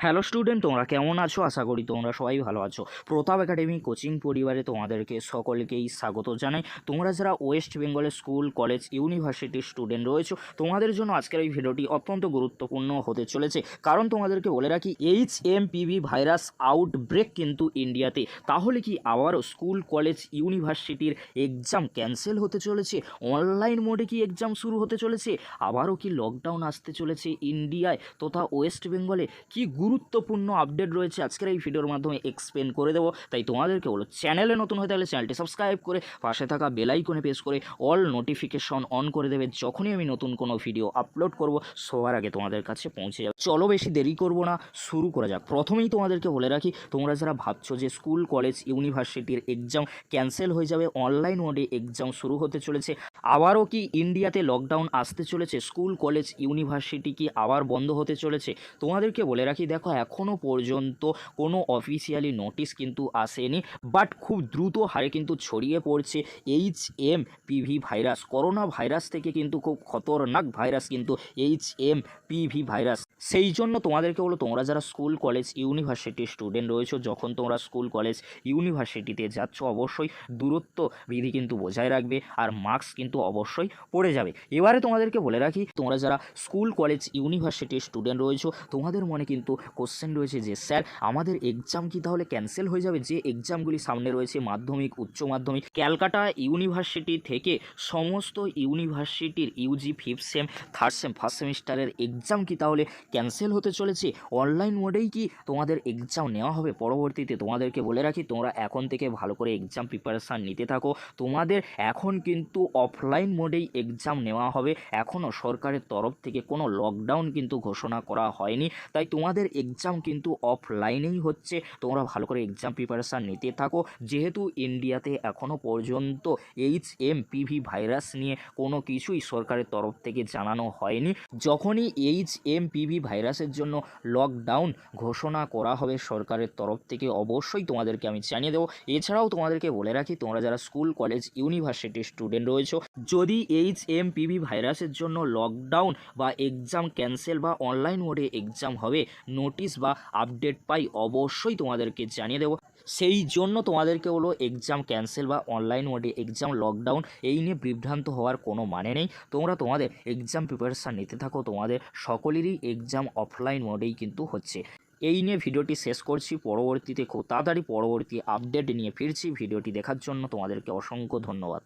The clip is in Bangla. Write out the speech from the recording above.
হ্যালো স্টুডেন্ট, তোমরা কেমন আছো? আশা করি তোমরা সবাই ভালো আছো। প্রতাপ একাডেমি কোচিং পরিবারে তোমাদেরকে সকলকেই স্বাগত জানাই। তোমরা যারা ওয়েস্ট বেঙ্গলের স্কুল, কলেজ, ইউনিভার্সিটির স্টুডেন্ট রয়েছো, তোমাদের জন্য আজকের এই ভিডিওটি অত্যন্ত গুরুত্বপূর্ণ হতে চলেছে। কারণ তোমাদেরকে বলে রাখি, HMPV ভাইরাস আউটব্রেক কিন্তু ইন্ডিয়াতে। তাহলে কি আবারও স্কুল, কলেজ, ইউনিভার্সিটির এক্সাম ক্যান্সেল হতে চলেছে? অনলাইন মোডে কি এক্সাম শুরু হতে চলেছে? আবারও কি লকডাউন আসতে চলেছে ইন্ডিয়ায় তথা ওয়েস্ট বেঙ্গলে? কি গুরুত্বপূর্ণ আপডেট রয়েছে আজকের এই ভিডিওর মাধ্যমে এক্সপ্লেন করে দেবো। তাই তোমাদেরকে বলো, চ্যানেলে নতুন হয়ে থাকলে চ্যানেলটি সাবস্ক্রাইব করে পাশে থাকা বেল আইকনে প্রেস করে অল নোটিফিকেশন অন করে দেবে। যখনই আমি নতুন কোনো ভিডিও আপলোড করব সবার আগে তোমাদের কাছে পৌঁছে যাবে। চলো বেশি দেরি করব না, শুরু করা যাক। প্রথমেই তোমাদেরকে বলে রাখি, তোমরা যারা ভাবছো যে স্কুল, কলেজ, ইউনিভার্সিটির এক্সাম ক্যান্সেল হয়ে যাবে, অনলাইন মোডে এক্সাম শুরু হতে চলেছে, আবারও কি ইন্ডিয়াতে লকডাউন আসতে চলেছে, স্কুল, কলেজ, ইউনিভার্সিটি কি আবার বন্ধ হতে চলেছে, তোমাদেরকে বলে রাখি, দেখো এখনও পর্যন্ত কোনো অফিসিয়ালি নোটিশ কিন্তু আসেনি, বাট খুব দ্রুত হারে কিন্তু ছড়িয়ে পড়ছে HMPV ভাইরাস। করোনা ভাইরাস থেকে কিন্তু খুব খতরনাক ভাইরাস কিন্তু HMPV ভাইরাস। সেই জন্য তোমাদেরকে বলো, তোমরা যারা স্কুল, কলেজ, ইউনিভার্সিটির স্টুডেন্ট রয়েছো, যখন তোমরা স্কুল, কলেজ, ইউনিভার্সিটিতে যাচ্ছ, অবশ্যই দূরত্ব বিধি কিন্তু বজায় রাখবে আর মাস্ক কিন্তু অবশ্যই পরে যাবে। এবারে তোমাদেরকে বলে রাখি, তোমরা যারা স্কুল, কলেজ, ইউনিভার্সিটির স্টুডেন্ট রয়েছো, তোমাদের মনে কিন্তু কোশ্চেন রয়েছে যে স্যার আমাদের এক্সাম কি তাহলে ক্যান্সেল হয়ে যাবে? যে এক্সামগুলি সামনে রয়েছে, মাধ্যমিক, উচ্চ মাধ্যমিক, ক্যালকাটা ইউনিভার্সিটি থেকে সমস্ত ইউনিভার্সিটির UG, fifth sem, third sem, first সেমিস্টারের এক্সাম কি তাহলে ক্যান্সেল হতে চলেছে? অনলাইন মোডেই কি তোমাদের এক্সাম নেওয়া হবে পরবর্তীতে? তোমাদেরকে বলে রাখি, তোমরা এখন থেকে ভালো করে এক্সাম প্রিপারেশান নিতে থাকো। তোমাদের এখন কিন্তু অফলাইন মোডেই এক্সাম নেওয়া হবে। এখনও সরকারের তরফ থেকে কোনো লকডাউন কিন্তু ঘোষণা করা হয়নি, তাই তোমাদের এক্সাম কিন্তু অফলাইনেই হচ্ছে। তোমরা ভালো করে এক্সাম প্রিপারেশান নিতে থাকো, যেহেতু ইন্ডিয়াতে এখনও পর্যন্ত HMPV ভাইরাস নিয়ে কোনো কিছুই সরকারের তরফ থেকে জানানো হয়নি। যখনই HMPV ভাইরাসের জন্য লকডাউন ঘোষণা করা হবে সরকারের তরফ থেকে, অবশ্যই তোমাদেরকে আমি জানিয়ে দেবো। এছাড়াও তোমাদেরকে বলে রাখি, তোমরা যারা স্কুল, কলেজ, ইউনিভার্সিটির স্টুডেন্ট রয়েছো, যদি HMPV ভাইরাসের জন্য লকডাউন বা এক্সাম ক্যান্সেল বা অনলাইন মোডে এক্সাম হবে নোটিশ বা আপডেট পাই, অবশ্যই তোমাদেরকে জানিয়ে দেবো। সেই জন্য তোমাদেরকে হলো, এক্সাম ক্যান্সেল বা অনলাইন মোডে এক্সাম, লকডাউন এই নিয়ে বিভ্রান্ত হওয়ার কোনো মানে নেই। তোমরা তোমাদের এক্সাম প্রিপারেশান নিতে থাকো, তোমাদের সকলেরই এক্সাম অফলাইন মোডেই কিন্তু হচ্ছে। এই নিয়ে ভিডিওটি শেষ করছি। পরবর্তীতে খুব তাড়াতাড়ি পরবর্তী আপডেট নিয়ে ফিরছি। ভিডিওটি দেখার জন্য তোমাদেরকে অসংখ্য ধন্যবাদ।